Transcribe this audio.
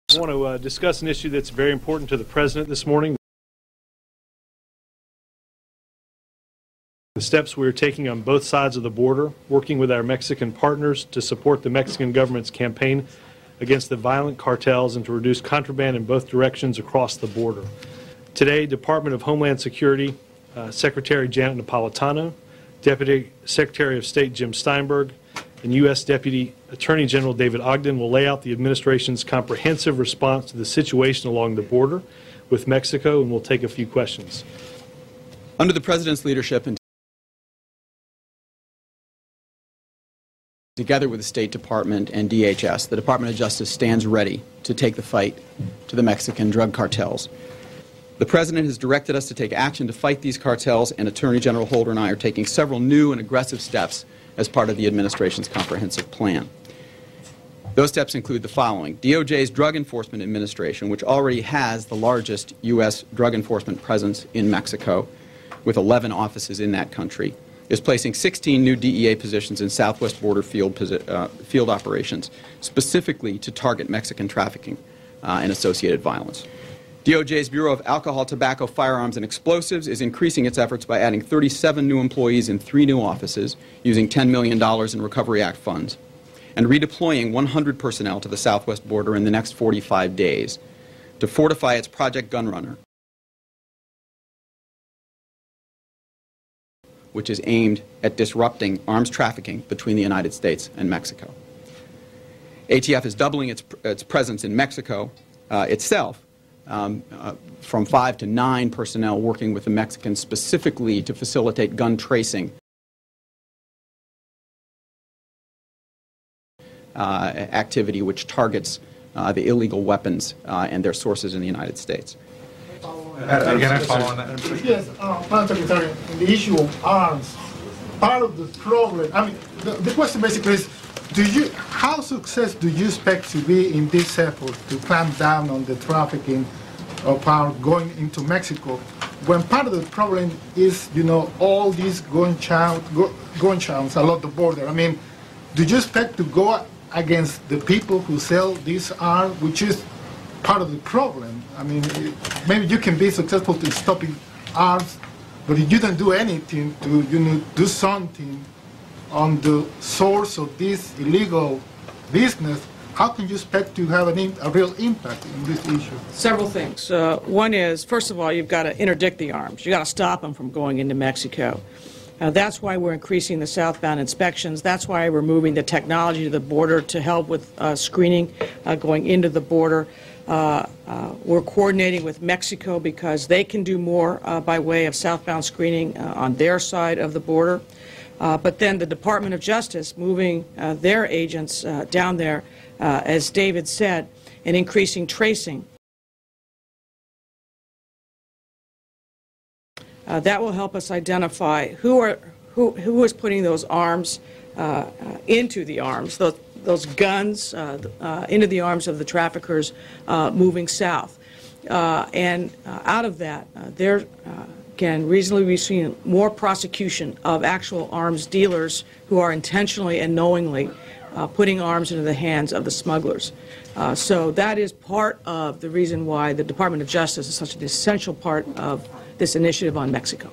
I want to discuss an issue that's very important to the President this morning. The steps we are taking on both sides of the border, working with our Mexican partners to support the Mexican government's campaign against the violent cartels and to reduce contraband in both directions across the border. Today, Department of Homeland Security Secretary Janet Napolitano, Deputy Secretary of State Jim Steinberg, and U.S. Deputy Attorney General David Ogden will lay out the administration's comprehensive response to the situation along the border with Mexico, and we'll take a few questions. Under the President's leadership and together with the State Department and DHS, the Department of Justice stands ready to take the fight to the Mexican drug cartels. The President has directed us to take action to fight these cartels, and Attorney General Holder and I are taking several new and aggressive steps as part of the administration's comprehensive plan. Those steps include the following. DOJ's Drug Enforcement Administration, which already has the largest U.S. drug enforcement presence in Mexico, with 11 offices in that country, is placing 16 new DEA positions in southwest border field operations, specifically to target Mexican trafficking and associated violence. DOJ's Bureau of Alcohol, Tobacco, Firearms, and Explosives is increasing its efforts by adding 37 new employees in 3 new offices, using $10 million in Recovery Act funds, and redeploying 100 personnel to the southwest border in the next 45 days to fortify its Project Gunrunner, which is aimed at disrupting arms trafficking between the United States and Mexico. ATF is doubling its presence in Mexico itself, from 5 to 9 personnel working with the Mexicans specifically to facilitate gun tracing activity which targets the illegal weapons and their sources in the United States. Again, I follow on that. Yes, Madam Secretary, on the issue of arms, part of the problem, I mean, the question basically is, how successful do you expect to be in this effort to clamp down on the trafficking of power going into Mexico, when part of the problem is, you know, all these gun chowns along the border? I mean, do you expect to go against the people who sell these arms, which is part of the problem? I mean, maybe you can be successful in stopping arms, but if you don't do anything to, you know, do something on the source of this illegal business, how can you expect to have a real impact in this issue? Several things. One is, first of all, you've got to interdict the arms. You've got to stop them from going into Mexico. That's why we're increasing the southbound inspections. That's why we're moving the technology to the border to help with screening going into the border. We're coordinating with Mexico because they can do more by way of southbound screening on their side of the border. But then the Department of Justice moving their agents down there, as David said, and increasing tracing. That will help us identify who is putting those arms into the arms, those guns into the arms of the traffickers moving south. And out of that, there can reasonably be seen more prosecution of actual arms dealers who are intentionally and knowingly putting arms into the hands of the smugglers. So that is part of the reason why the Department of Justice is such an essential part of this initiative on Mexico.